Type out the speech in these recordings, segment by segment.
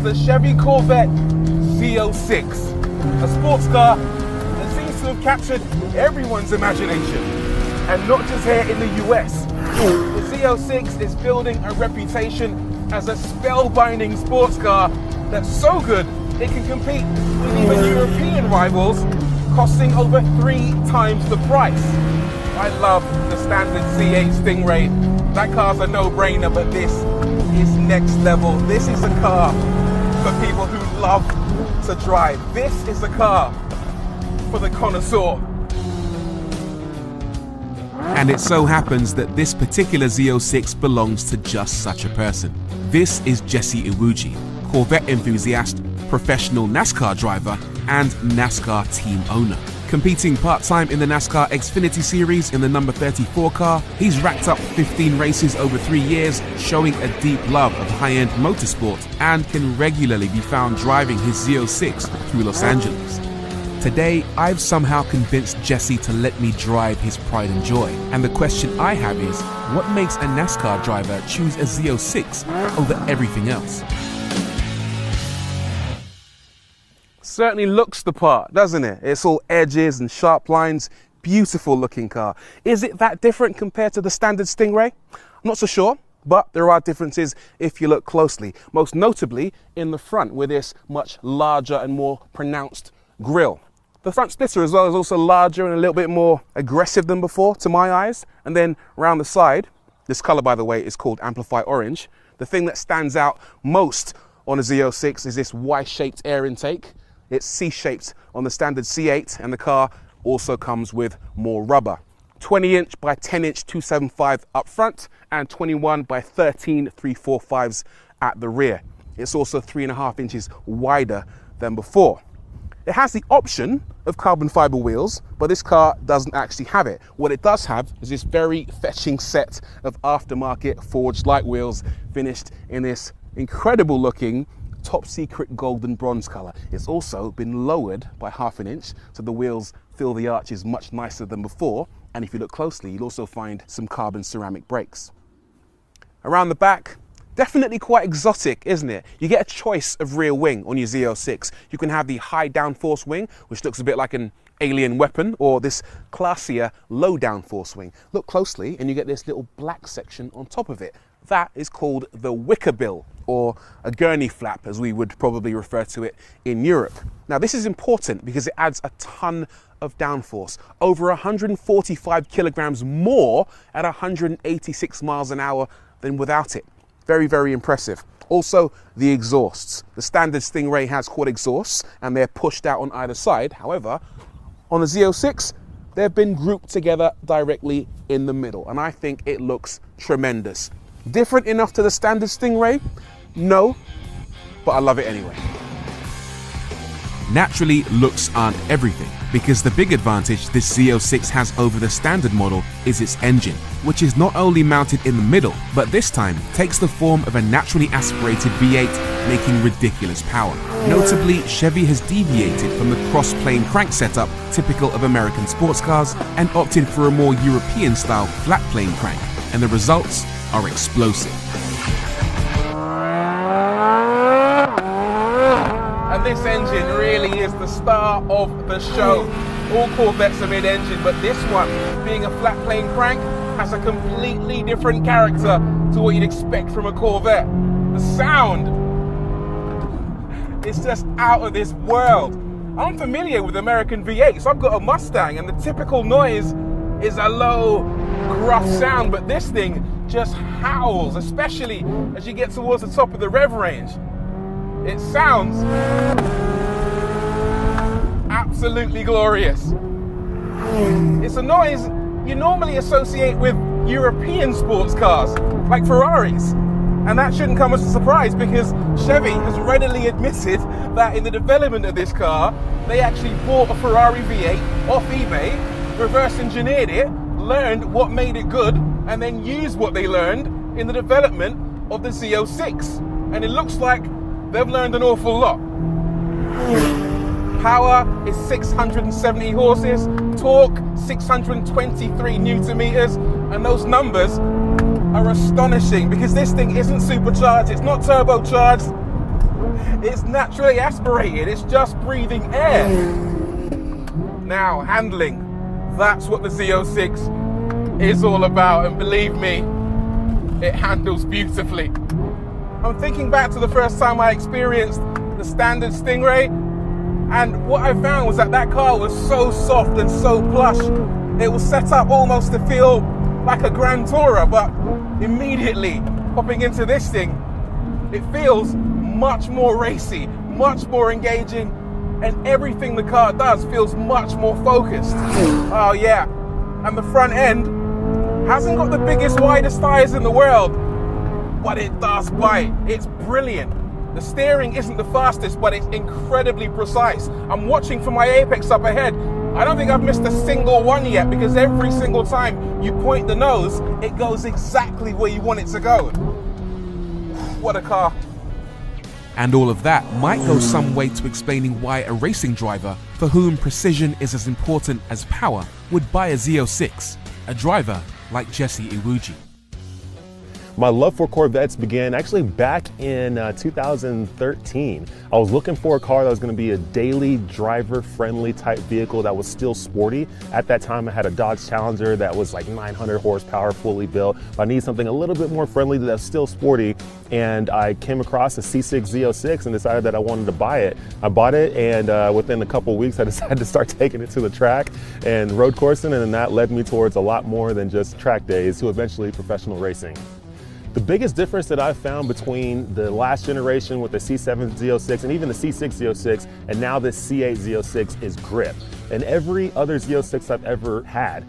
the Chevy Corvette Z06, a sports car that seems to have captured everyone's imagination, and not just here in the US. The Z06 is building a reputation as a spellbinding sports car that's so good it can compete with even European rivals, costing over 3 times the price. I love the standard C8 Stingray. That car's a no-brainer, but this is next level. This is a car for people who love to drive. This is a car for the connoisseur. And it so happens that this particular Z06 belongs to just such a person. This is Jesse Iwuji, Corvette enthusiast, professional NASCAR driver, and NASCAR team owner. Competing part-time in the NASCAR Xfinity Series in the number 34 car, he's racked up 15 races over 3 years, showing a deep love of high-end motorsport, and can regularly be found driving his Z06 through Los Angeles. Today, I've somehow convinced Jesse to let me drive his pride and joy. And the question I have is, what makes a NASCAR driver choose a Z06 over everything else? Certainly looks the part, doesn't it? It's all edges and sharp lines. Beautiful looking car. Is it that different compared to the standard Stingray? I'm not so sure, but there are differences if you look closely. Most notably in the front with this much larger and more pronounced grille. The front splitter as well is also larger and a little bit more aggressive than before to my eyes. And then around the side, this color by the way is called Amplify Orange. The thing that stands out most on a Z06 is this Y-shaped air intake. It's C-shaped on the standard C8, and the car also comes with more rubber. 20-inch by 10-inch 275 up front and 21 by 13 345s at the rear. It's also 3.5 inches wider than before. It has the option of carbon fiber wheels, but this car doesn't actually have it. What it does have is this very fetching set of aftermarket forged light wheels finished in this incredible looking top secret golden bronze color. It's also been lowered by 1/2 inch, so the wheels fill the arches much nicer than before. And if you look closely, you'll also find some carbon ceramic brakes. Around the back, definitely quite exotic, isn't it? You get a choice of rear wing on your Z06. You can have the high downforce wing, which looks a bit like an alien weapon, or this classier low downforce wing. Look closely and you get this little black section on top of it. That is called the wicker bill, or a gurney flap as we would probably refer to it in Europe. Now this is important because it adds a ton of downforce, over 145 kilograms more at 186 miles an hour than without it. Very, very impressive. Also, the exhausts. The standard Stingray has quad exhausts and they're pushed out on either side. However, on the Z06, they've been grouped together directly in the middle, and I think it looks tremendous. Different enough to the standard Stingray? No, but I love it anyway. Naturally, looks aren't everything, because the big advantage this Z06 has over the standard model is its engine, which is not only mounted in the middle, but this time takes the form of a naturally aspirated V8, making ridiculous power. Notably, Chevy has deviated from the cross-plane crank setup typical of American sports cars and opted for a more European-style flat-plane crank, and the results are explosive. And this engine really is the star of the show. All Corvettes are mid-engine, but this one, being a flat plane crank, has a completely different character to what you'd expect from a Corvette. The sound is just out of this world. I'm familiar with American V8s. I've got a Mustang, and the typical noise is a low, gruff sound, but this thing just howls, especially as you get towards the top of the rev range. It sounds absolutely glorious. It's a noise you normally associate with European sports cars, like Ferraris. And that shouldn't come as a surprise because Chevy has readily admitted that in the development of this car, they actually bought a Ferrari V8 off eBay, reverse engineered it, learned what made it good, and then used what they learned in the development of the Z06. And it looks like they've learned an awful lot. Power is 670 horses, torque 623 Newton meters, and those numbers are astonishing because this thing isn't supercharged, it's not turbocharged, It's naturally aspirated, it's just breathing air. Now, handling, that's what the Z06 is all about, and believe me, it handles beautifully. I'm thinking back to the first time I experienced the standard Stingray, and what I found was that that car was so soft and so plush. It was set up almost to feel like a Grand Tourer, but immediately hopping into this thing, it feels much more racy, much more engaging, and everything the car does feels much more focused. Oh yeah, and the front end hasn't got the biggest, widest tires in the world, but it does bite. It's brilliant. The steering isn't the fastest, but it's incredibly precise. I'm watching for my apex up ahead. I don't think I've missed a single one yet, because every single time you point the nose, it goes exactly where you want it to go. What a car. And all of that might go some way to explaining why a racing driver for whom precision is as important as power would buy a Z06, a driver like Jesse Iwuji. My love for Corvettes began actually back in 2013. I was looking for a car that was going to be a daily driver-friendly type vehicle that was still sporty. At that time, I had a Dodge Challenger that was like 900 horsepower, fully built. But I needed something a little bit more friendly that's still sporty. And I came across a C6 Z06 and decided that I wanted to buy it. I bought it, and within a couple weeks, I decided to start taking it to the track and road coursing, and then that led me towards a lot more than just track days to eventually professional racing. The biggest difference that I've found between the last generation with the C7 Z06 and even the C6 Z06 and now this C8 Z06 is grip. And every other Z06 I've ever had,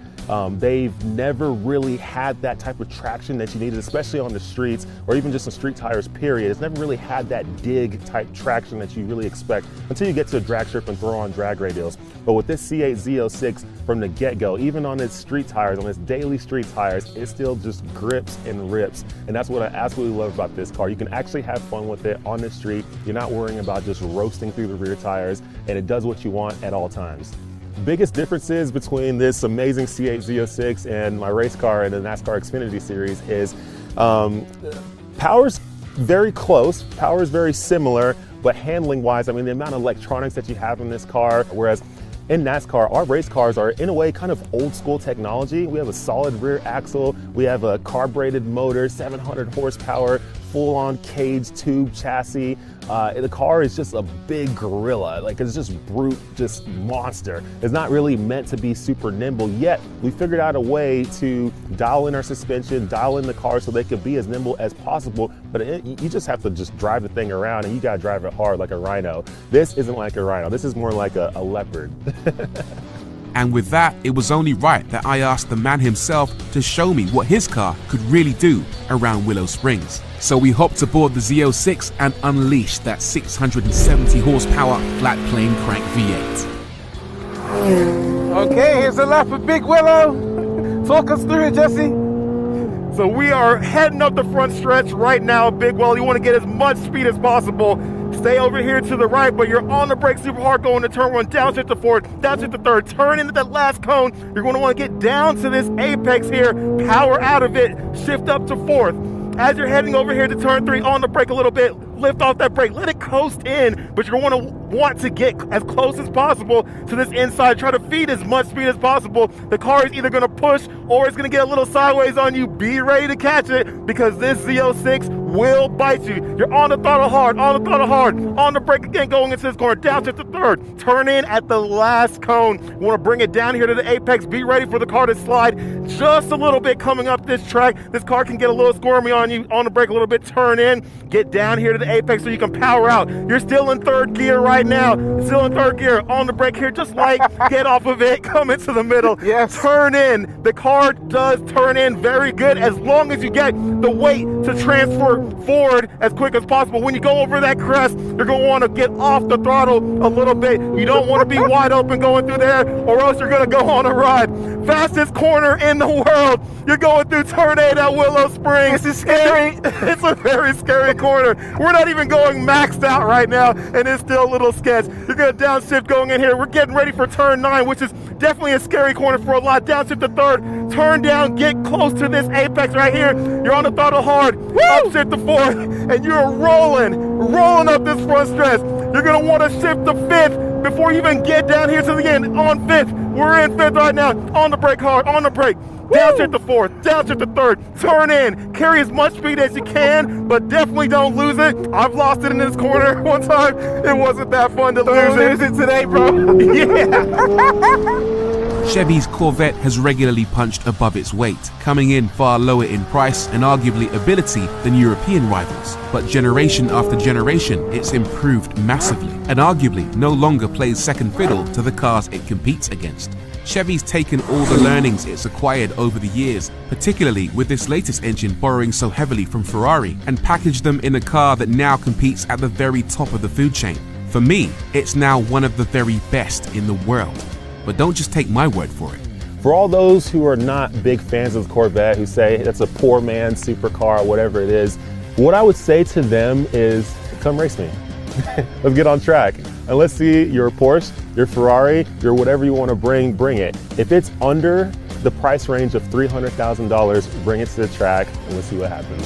they've never really had that type of traction that you needed, especially on the streets or even just on street tires, period. It's never really had that dig type traction that you really expect until you get to a drag strip and throw on drag radials. But with this C8 Z06 from the get-go, even on its street tires, on its daily street tires, it still just grips and rips. And that's what I absolutely love about this car. You can actually have fun with it on the street. You're not worrying about just roasting through the rear tires, and it does what you want at all times. Biggest differences between this amazing C8 Z06 and my race car and the NASCAR Xfinity Series is power's very close, power's very similar, but handling wise, I mean, the amount of electronics that you have in this car, whereas in NASCAR, our race cars are in a way kind of old school technology. We have a solid rear axle, we have a carbureted motor, 700 horsepower, full on cage tube chassis. The car is just a big gorilla. Like, it's just brute, just monster. It's not really meant to be super nimble, yet we figured out a way to dial in our suspension, dial in the car so they could be as nimble as possible, but you just have to just drive the thing around, and you gotta drive it hard like a rhino. This isn't like a rhino, this is more like a leopard. And with that, it was only right that I asked the man himself to show me what his car could really do around Willow Springs. So we hopped aboard the Z06 and unleashed that 670 horsepower flat plane crank V8. Okay, here's a lap of Big Willow. Talk us through it, Jesse. So we are heading up the front stretch right now, Big Willow. You want to get as much speed as possible. Stay over here to the right, but you're on the brake super hard going to turn one, downshift to fourth, downshift to third, turn into that last cone. You're going to want to get down to this apex here, power out of it, shift up to fourth. As you're heading over here to turn 3, on the brake a little bit, lift off that brake, let it coast in, but you're going to want to get as close as possible to this inside. Try to feed as much speed as possible. The car is either going to push or it's going to get a little sideways on you. Be ready to catch it, because this Z06 will bite you. You're on the throttle hard, on the throttle hard, on the brake again, going into this corner, downshift to third, turn in at the last cone. You want to bring it down here to the apex. Be ready for the car to slide just a little bit coming up this track. This car can get a little squirmy on you, on the brake a little bit, turn in, get down here to the apex so you can power out. You're still in third gear right now, still in third gear, on the brake here, just like, get off of it, come into the middle, Yes. Turn in. The car does turn in very good as long as you get the weight to transfer forward as quick as possible. When you go over that crest, you're going to want to get off the throttle a little bit. You don't want to be wide open going through there, or else you're going to go on a ride. Fastest corner in the world. You're going through turn 8 at Willow Springs. This is scary. It's a very scary corner. We're not even going maxed out right now, and it's still a little sketch. You're going to downshift going in here. We're getting ready for turn 9, which is definitely a scary corner for a lot. Downshift to 3rd, turn down, get close to this apex right here. You're on the throttle hard. Upshift to 4th, and you're rolling up this front stretch. You're going to want to shift to 5th before you even get down here to the end. On 5th, we're in 5th right now. On the brake hard, on the brake. Downshift to 4th, downshift to 3rd, turn in, carry as much speed as you can, but definitely don't lose it. I've lost it in this corner one time. It wasn't that fun to lose it today, bro. Yeah. Chevy's Corvette has regularly punched above its weight, coming in far lower in price and arguably ability than European rivals. But generation after generation, it's improved massively and arguably no longer plays second fiddle to the cars it competes against. Chevy's taken all the learnings it's acquired over the years, particularly with this latest engine borrowing so heavily from Ferrari, and packaged them in a car that now competes at the very top of the food chain. For me, it's now one of the very best in the world. But don't just take my word for it. For all those who are not big fans of the Corvette, who say it's a poor man's supercar, whatever it is, what I would say to them is, come race me. Let's get on track. And let's see your Porsche, your Ferrari, your whatever you want to bring it. If it's under the price range of $300,000, bring it to the track and let's see what happens.